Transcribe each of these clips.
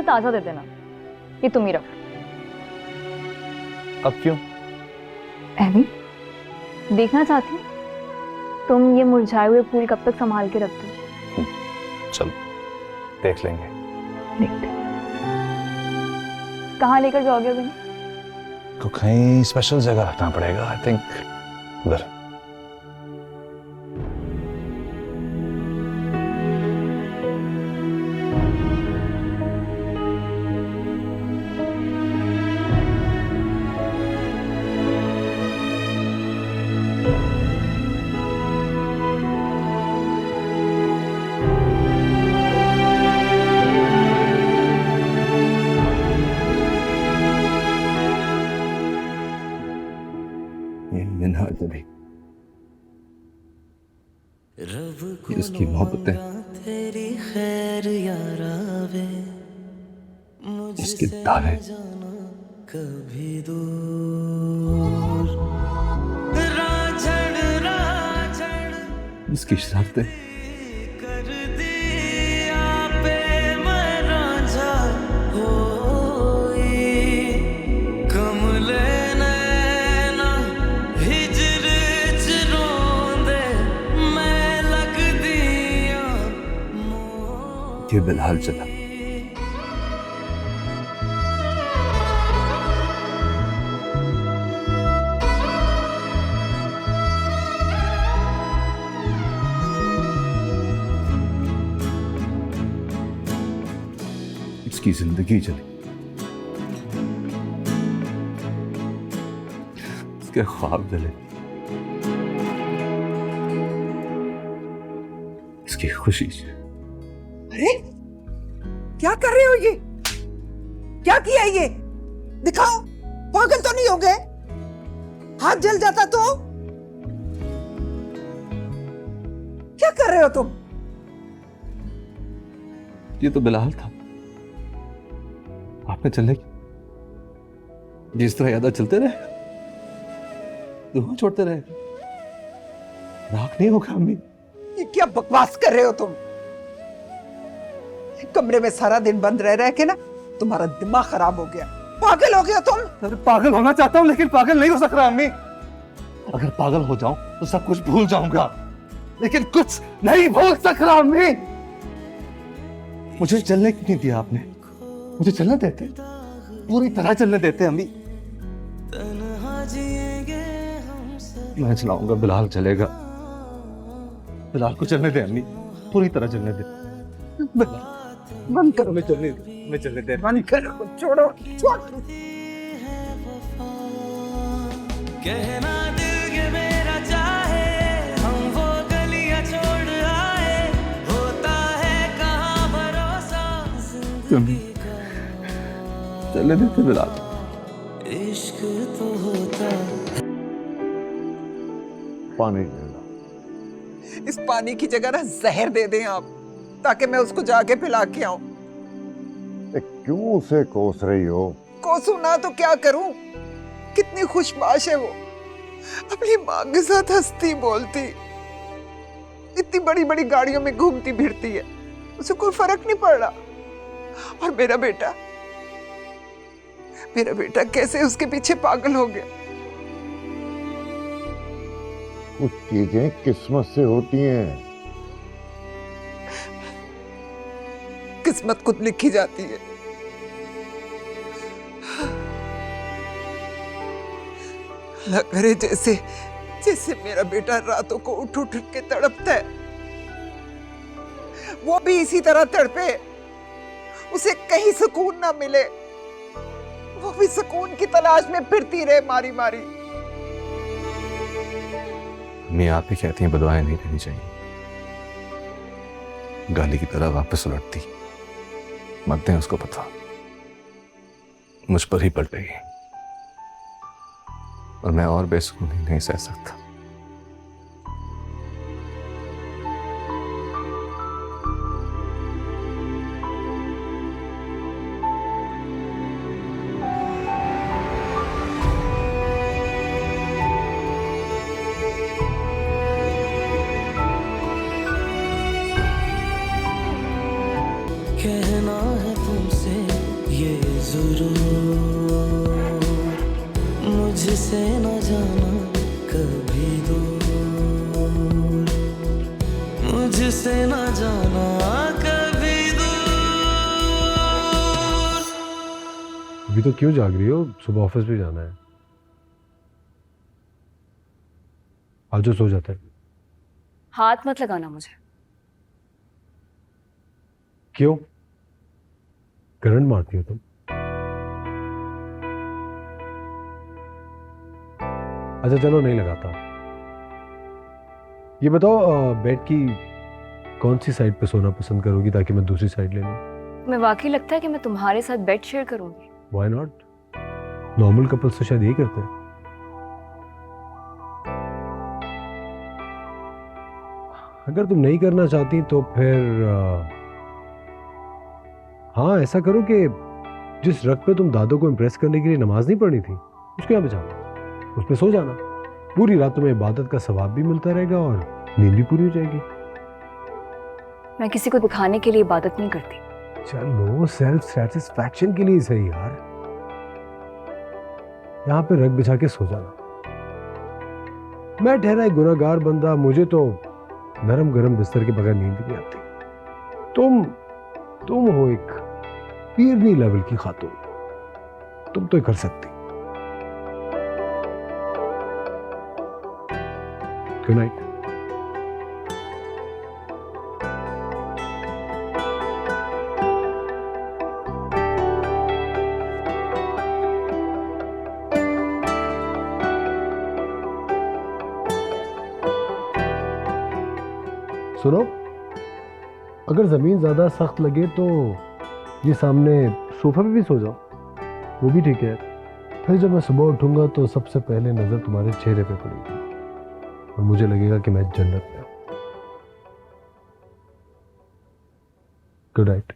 ताजा दे देना। ये तुम ही रख। अब क्यों? एमी, देखना चाहती हूँ तुम ये मुरझाए हुए फूल कब तक संभाल के रखते हो। चल देख लेंगे। देखते। कहाँ लेकर जाओगे अभी? तो कहीं स्पेशल जगह रखना पड़ेगा, आई थिंक उधर। इसकी मोहब्बतें, इसके दावे, कभी दूर राजड़ राजड़ इसकी शर्तें, कर दिया पे मैं रांझा होई कमले नैना हिजर च रोंदे मैं लग दिया ये बिलहाल चला। इसकी जिंदगी चली, इसके ख्वाब जले, इसकी खुशी। अरे क्या कर रहे हो? ये क्या किया? ये दिखाओ, पागल तो नहीं हो गए? हाथ जल जाता तो? क्या कर रहे हो तुम? ये तो बिलाल था। आपने चलने की जिस तरह यादा चलते रहे, धुआं छोड़ते रहे, राख नहीं होगा अम्मी। ये क्या बकवास कर रहे हो तुम? कमरे में सारा दिन बंद रह रह के ना तुम्हारा दिमाग खराब हो गया। पागल हो गया तुम? अरे पागल होना चाहता हूं लेकिन पागल नहीं हो सक रहा अम्मी। अगर पागल हो जाऊं तो सब कुछ भूल जाऊंगा, लेकिन कुछ नहीं भूल सक रहा अम्मी। मुझे चलने क्यों नहीं दिया आपने? मुझे चलने देते, पूरी तरह चलने देते अम्मी। मैं चलाऊंगा, बिलाल चलेगा। बिलाल को चलने दे अम्मी, पूरी तरह चलने दे। बंद करो, मैं चलने दे, मैं चलने दे। बंद करो, छोड़ो, छोड़। कहना दिल के मेरा चाहे हम वो गलियां छोड़ आए, होता है कहाँ भरोसा जिंदगी का। चलने देते बिलाल। इश्क तो होता। पानी ले लो। इस पानी की जगह ना जहर दे दें आप, ताकि मैं उसको जाके पिला के आऊं। क्यों उसे कोस रही हो? कोसू ना तो क्या करूं? कितनी खुशबाश है वो, अपनी माँ के साथ हंसती बोलती, इतनी बड़ी बड़ी गाड़ियों में घूमती फिरती है, उसे कोई फर्क नहीं पड़ रहा। और मेरा बेटा कैसे उसके पीछे पागल हो गया। कुछ चीजें किस्मत से होती हैं। किस्मत खुद लिखी जाती है। अल्लाह करे जैसे जैसे मेरा बेटा रातों को उठ उठ के तड़पता है, वो भी इसी तरह तड़पे, उसे कहीं सुकून ना मिले, वो भी सुकून की तलाश में फिरती रहे मारी मारी। अम्मी आप ही कहती हैं बदुआएं नहीं देनी चाहिए, गाली की तरह वापस उलटती। मत दें उसको पता, मुझ पर ही पलट गई और मैं और बेसुकूनी नहीं सह सकता। कहना है तुमसे जरूर, मुझसे न जाना कभी दूर, मुझसे न जाना कभी दूर। अभी तो क्यों जाग रही हो? सुबह ऑफिस भी जाना है। आज जो सो जाता है। हाथ मत लगाना मुझे। क्यों? करंट मारती हो तुम? अच्छा चलो, नहीं लगाता। ये बताओ, बेड की कौन सी साइड पे सोना पसंद करोगी ताकि मैं दूसरी साइड ले लूं? तुम्हें वाकई लगता है कि मैं तुम्हारे साथ बेड शेयर करूंगी? Why not? नॉर्मल कपल्स तो शायद यही करते हैं। अगर तुम नहीं करना चाहती तो फिर हाँ, ऐसा करो कि जिस रग पे तुम दादो को इम्प्रेस करने के लिए नमाज नहीं पढ़नी थी, उसको यहाँ पे जाना, उस पे सो जाना। पूरी रात तुम्हें इबादत का सवाब भी मिलता रहेगा और नींद भी पूरी हो जाएगी। मैं किसी को दिखाने के लिए इबादत नहीं करती। चलो, सेल्फ सेटिस्फैक्शन के लिए सही यार। यहाँ पे रग बिछा के सो जाना। मैं ठहरा एक गुनहगार बंदा, मुझे तो नरम गरम बिस्तर के बगैर नींद नहीं आती। तुम हो एक पीरनी लेवल की खातून, तुम तो कर सकती। Good night. सुनो, अगर जमीन ज्यादा सख्त लगे तो ये सामने सोफा पे भी सो जाओ, वो भी ठीक है। फिर जब मैं सुबह उठूंगा तो सबसे पहले नजर तुम्हारे चेहरे पे पड़ेगी और मुझे लगेगा कि मैं जन्नत में हूं। Good night.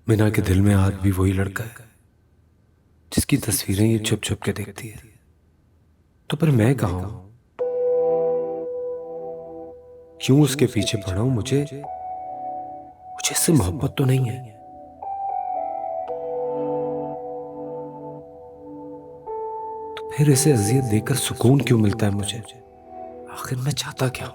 मीना के दिल में आज भी वही लड़का है जिसकी तस्वीरें ये छुप छुप के देखती है। तो पर मैं कहाँ हूं? क्यों उसके पीछे पड़ा हूं? मुझे इससे मोहब्बत तो नहीं है। तो फिर इसे अजियत देकर सुकून क्यों मिलता है मुझे? आखिर मैं चाहता क्या?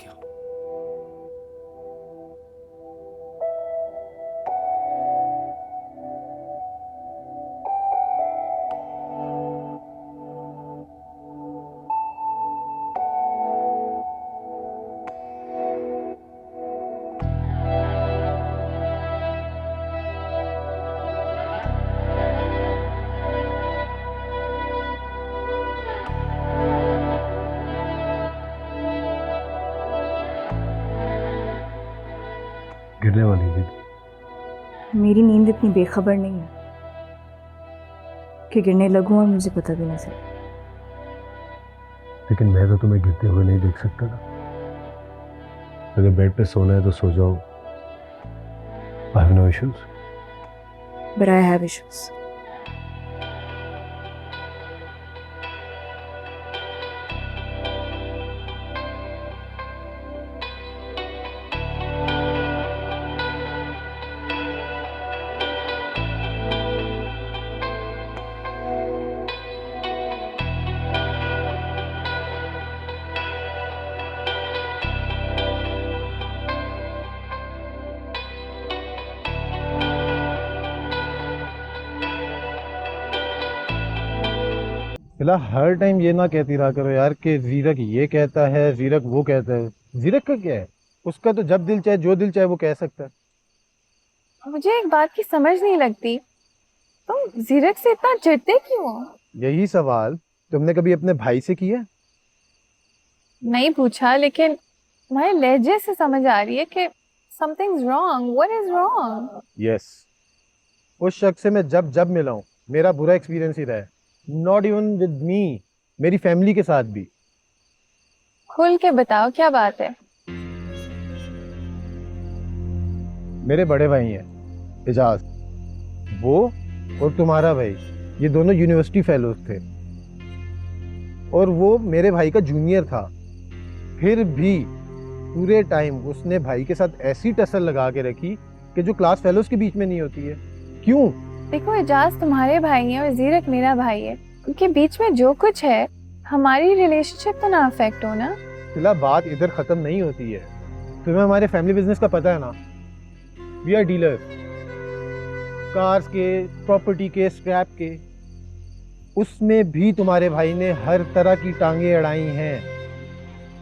गिरने वाली नींद। मेरी नींद इतनी बेखबर नहीं है कि गिरने लगूं और मुझे पता भी ना चले। लेकिन मैं तो तुम्हें गिरते हुए नहीं देख सकता ना। अगर बेड पे सोना है तो सो जाओ। I have no issues. But I have issues. फिलहाल हर टाइम ये ना कहती रहा करो यार कि जीरक ये कहता है, जीरक वो कहता है। जीरक का क्या है? उसका तो जब दिल चाहे जो दिल चाहे वो कह सकता है। मुझे एक बात की समझ नहीं लगती, तुम जीरक से इतना चिढ़ते क्यों हो? यही सवाल तुमने कभी अपने भाई से किया? नहीं पूछा, लेकिन तुम्हारे लहजे से समझ आ रही है कि something's wrong. What is wrong? Yes, उस शख्स से मैं जब जब मिला हूँ मेरा बुरा एक्सपीरियंस ही रहा है। नॉट इवन विद मी, मेरी फैमिली के साथ भी। खुल के बताओ क्या बात है। मेरे बड़े भाई हैं एजाज, वो और तुम्हारा भाई, ये दोनों यूनिवर्सिटी फेलोज थे और वो मेरे भाई का जूनियर था। फिर भी पूरे टाइम उसने भाई के साथ ऐसी टसल लगा के रखी कि जो क्लास फेलोज के बीच में नहीं होती है। क्यों? देखो एजाज तुम्हारे भाई हैं और जीरक मेरा भाई है, उनके बीच में जो कुछ है हमारी रिलेशनशिप तो ना अफेक्ट हो ना। फिलहाल बात इधर खत्म नहीं होती है। तुम्हें हमारे फैमिली बिजनेस का पता है ना, वी आर डीलर कार्स के, प्रॉपर्टी के, स्क्रैप के। उसमें भी तुम्हारे भाई ने हर तरह की टांगे अड़ाई हैं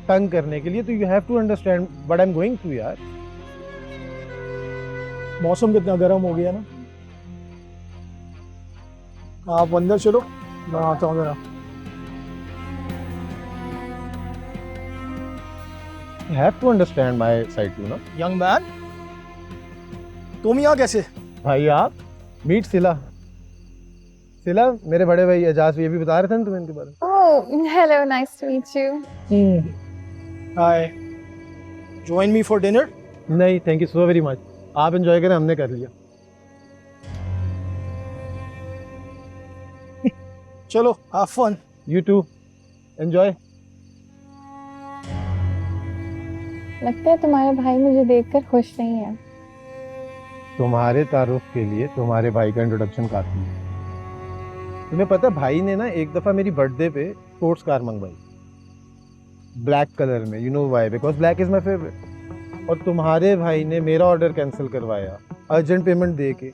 तंग करने के लिए। तो you have to understand what I am going through यार। मौसम कितना गर्म हो गया ना। आप अंदर चलो, मैं आता हूँ जरा। You have to understand my side too ना। यंग मैन, तुम यहाँ कैसे? भाई आप मीट सिला। सिला मेरे बड़े भाई एजाज, ये भी बता रहे थे ना तुम्हें इनके बारे में। Oh hello, nice to meet you. Hi, join me for dinner? नहीं thank you so very much, आप एंजॉय करें, हमने कर लिया। चलो, have fun. You too enjoy. लगता है तुम्हारा भाई मुझे देखकर खुश नहीं है। तुम्हारे तारुफ के लिए तुम्हारे भाई का इंट्रोडक्शन काफी है। तुम्हें पता है भाई ने ना एक दफा मेरी बर्थडे पे स्पोर्ट्स कार मंगवाई ब्लैक कलर में। You know why? Because black is my favourite. और तुम्हारे भाई ने मेरा ऑर्डर कैंसिल करवाया अर्जेंट पेमेंट दे के,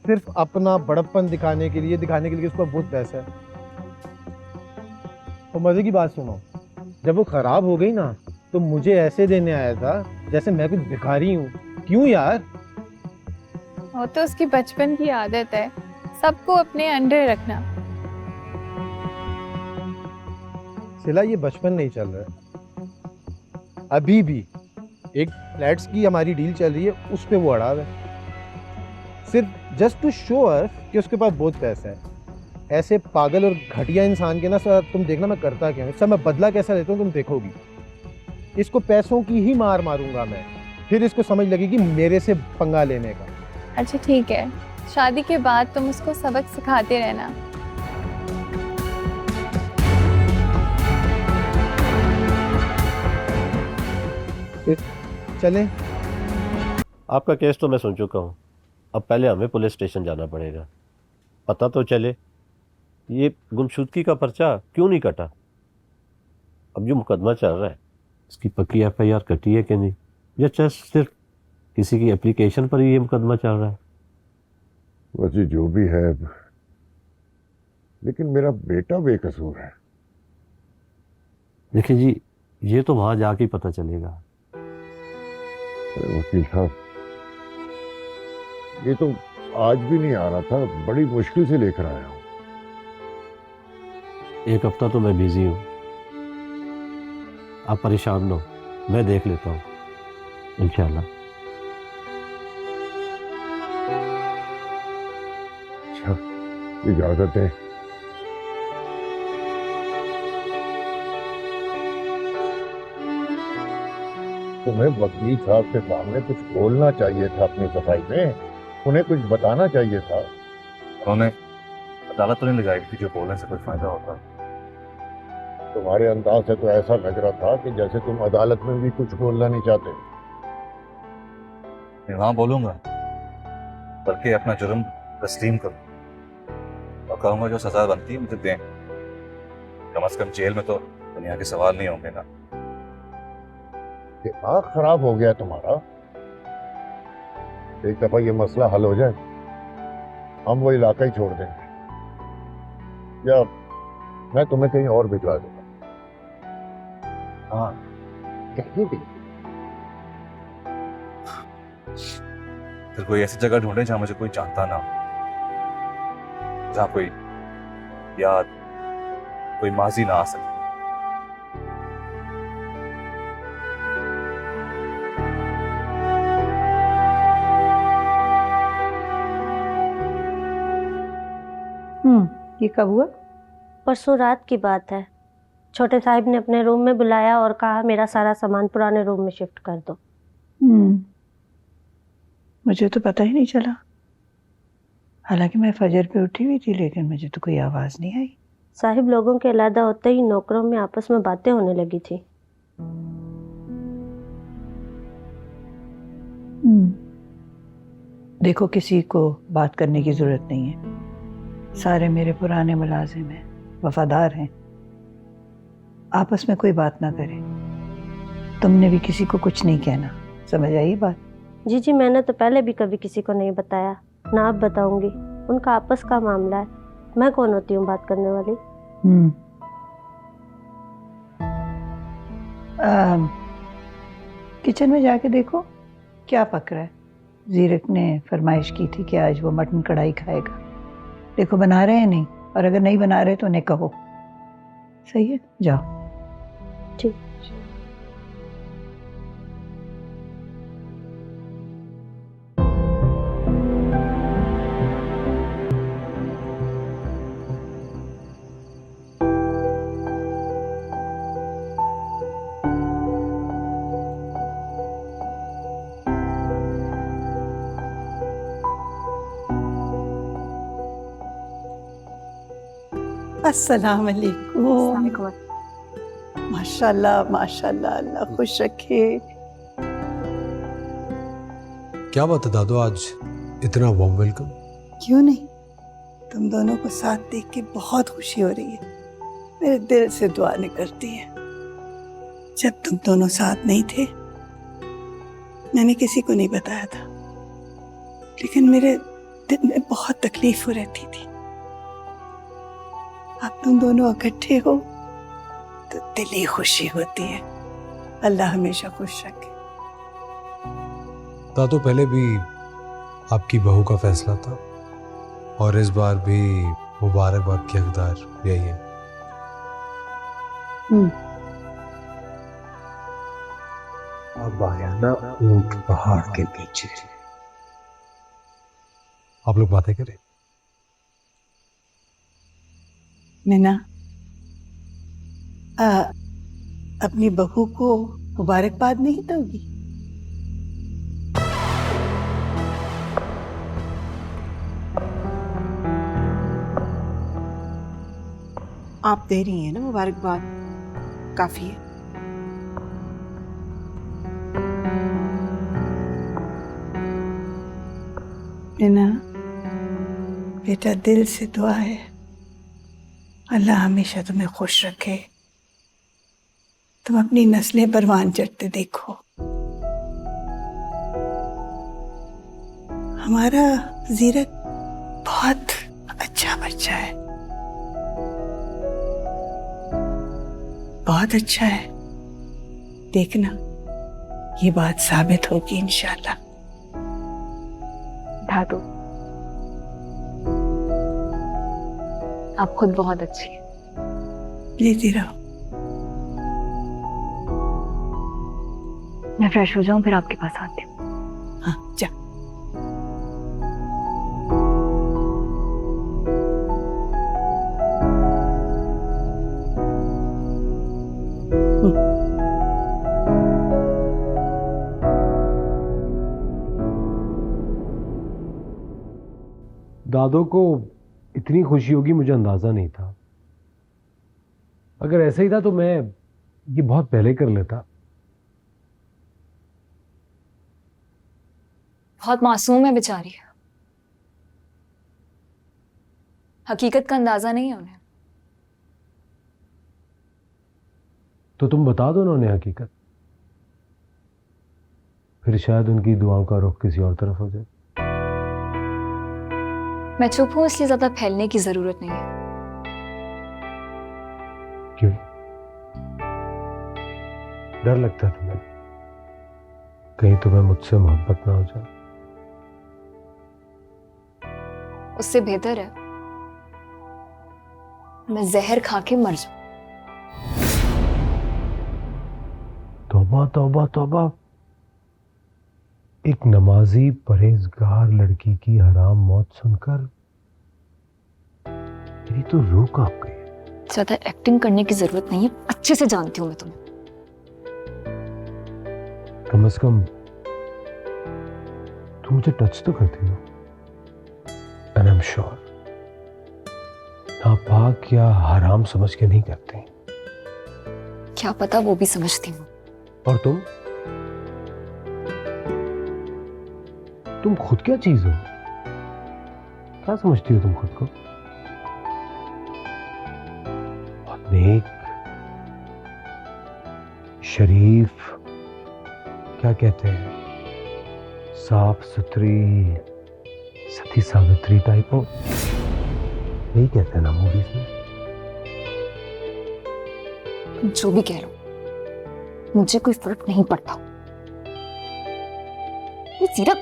सिर्फ अपना बड़प्पन दिखाने के लिए उसको बहुत पैसा है। तो मजे की बात सुनो, जब वो खराब हो गई ना तो मुझे ऐसे देने आया था जैसे मैं कुछ भिखारी हूँ। क्यों यार? वो तो उसकी बचपन की आदत है, सबको अपने अंडर रखना। सिला ये बचपन नहीं चल रहा है, अभी भी एक फ्लैट्स की हमारी डील चल रही है, उस पे वो अड़ा है, सिर्फ जस्ट टू शो अस कि उसके पास बहुत पैसा है। ऐसे पागल और घटिया इंसान के ना सर, तुम देखना मैं करता क्या हूँ, सर मैं बदला कैसा लेता हूँ तुम देखोगी। इसको पैसों की ही मार मारूंगा मैं, फिर इसको समझ लगेगी मेरे से पंगा लेने का। अच्छा ठीक है, शादी के बाद तुम उसको सबक सिखाते रहना। चले। आपका केस तो मैं सुन चुका हूँ, अब पहले हमें पुलिस स्टेशन जाना पड़ेगा, पता तो चले ये गुमशुदगी का पर्चा क्यों नहीं कटा। अब जो मुकदमा चल रहा है इसकी पक्की एफआईआर कटी है कि नहीं, या जस्ट सिर्फ किसी की एप्लीकेशन पर ही ये मुकदमा चल रहा है। वैसे जो भी है, लेकिन मेरा बेटा बेकसूर है। देखिए जी, ये तो वहां जाके ही पता चलेगा। अरे वकील साहब, ये तो आज भी नहीं आ रहा था, बड़ी मुश्किल से लेकर आया हूँ। एक हफ्ता तो मैं बिजी हूँ, आप परेशान न हो, मैं देख लेता हूँ इंशाल्लाह। अच्छा, इजाजत है। तुम्हें वकील साहब के सामने कुछ बोलना चाहिए था अपनी सफाई में, उन्हें कुछ बताना चाहिए था। उन्होंने अदालत तो नहीं लगाई थी जो बोलने से कोई फायदा होता। तुम्हारे अंदाज से तो ऐसा लग रहा था कि जैसे तुम अदालत में भी कुछ बोलना नहीं चाहते। मैं वहां बोलूंगा, बल्कि अपना जुर्म तस्लीम करूं और कहूंगा जो सजा बनती है मुझे दें। कम से कम जेल में तो दुनिया के सवाल नहीं होंगे ना। दिमाग खराब हो गया तुम्हारा। एक दफा ये मसला हल हो जाए, हम वो इलाका ही छोड़ देंगे, या मैं तुम्हें कहीं और भिजवा दूंगा। हाँ, कहीं भी। फिर कोई ऐसी जगह ढूंढे जहां मुझे कोई जानता ना हो, जहां कोई याद, कोई माजी ना आ सके। ये कब हुआ? परसों रात की बात है, छोटे साहिब ने अपने रूम में बुलाया और कहा मेरा सारा सामान पुराने रूम में शिफ्ट कर दो। मुझे तो पता ही नहीं चला। हालांकि मैं फजर पे उठी हुई थी, लेकिन मुझे तो कोई आवाज नहीं आई। साहिब लोगों के अलहदा होते ही नौकरों में आपस में बातें होने लगी थी। देखो, किसी को बात करने की जरूरत नहीं है। सारे मेरे पुराने मुलाजिम हैं, वफादार हैं। आपस में कोई बात ना करे। तुमने भी किसी को कुछ नहीं कहना, समझ आई बात? जी जी, मैंने तो पहले भी कभी किसी को नहीं बताया, ना अब बताऊंगी। उनका आपस का मामला है, मैं कौन होती हूँ बात करने वाली। किचन में जाके देखो क्या पक रहा है। जीरक ने फरमाइश की थी कि आज वो मटन कढ़ाई खाएगा। देखो बना रहे हैं नहीं, और अगर नहीं बना रहे तो उन्हें कहो। सही है, जाओ। ठीक। अस्सलाम वालेकुम। माशाल्लाह माशाल्लाह, अल्लाह खुश रखे। क्या बात है दादू, आज इतना वार्म वेलकम? क्यों नहीं, तुम दोनों को साथ देख के बहुत खुशी हो रही है। मेरे दिल से दुआ निकलती है। जब तुम दोनों साथ नहीं थे, मैंने किसी को नहीं बताया था, लेकिन मेरे दिल में बहुत तकलीफ हो रहती थी। अब तुम दोनों इकट्ठे हो तो दिली खुशी होती है। अल्लाह हमेशा खुश रखे। दादू, पहले भी आपकी बहू का फैसला था और इस बार भी मुबारकबाद के हकदार यही है। अब आया ना ऊंट पहाड़ के पीछे। आप लोग बातें करें। मैं ना अपनी बहू को मुबारकबाद नहीं दोगी? आप दे रही हैं ना मुबारकबाद, काफी है। ना बेटा, दिल से दुआ है, अल्लाह हमेशा तुम्हें खुश रखे। तुम अपनी नस्लें परवान चढ़ते देखो। हमारा जीरक बहुत अच्छा बच्चा है, बहुत अच्छा है। देखना, ये बात साबित होगी इंशाल्लाह। धातु, आप खुद बहुत अच्छी हैं। लेती रहो। मैं फ्रेश हो जाऊं, फिर आपके पास आती हूँ। हाँ, जा। दादू को इतनी खुशी होगी मुझे अंदाजा नहीं था। अगर ऐसा ही था तो मैं ये बहुत पहले कर लेता। बहुत मासूम है बेचारी, हकीकत का अंदाजा नहीं है उन्हें। तो तुम बता दो ना उन्हें हकीकत, फिर शायद उनकी दुआओं का रुख किसी और तरफ हो जाए। मैं चुप हूं इसलिए ज्यादा फैलने की जरूरत नहीं है। क्यों? डर लगता है तुम्हें कहीं तुम्हें मुझसे मोहब्बत ना हो जाए? उससे बेहतर है मैं जहर खा के मर जाऊं। तौबा तौबा तौबा, एक नमाजी परहेजगार लड़की की हराम मौत सुनकर मेरी तो रूह कांप गई। ज्यादा एक्टिंग करने की जरूरत नहीं है, अच्छे से जानती हूँ मैं तुम्हें। कम से कम तुम मुझे टच तो करती हो। एंड आई एम श्योर नापाक या हराम समझ के नहीं करते। क्या पता वो भी समझती हूँ। और तुम खुद क्या चीज हो? क्या समझती हो तुम खुद को? बहुत नेक, शरीफ, क्या कहते हैं, साफ सुथरी, सती सावित्री टाइप हो, यही कहते हैं ना मूवीज में। जो भी कह लो, मुझे कोई फर्क नहीं पड़ता। ये सिर्फ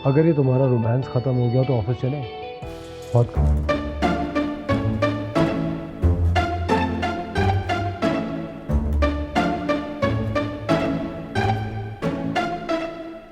अगर ये तुम्हारा रोमांस खत्म हो गया तो ऑफिस चले। बहुत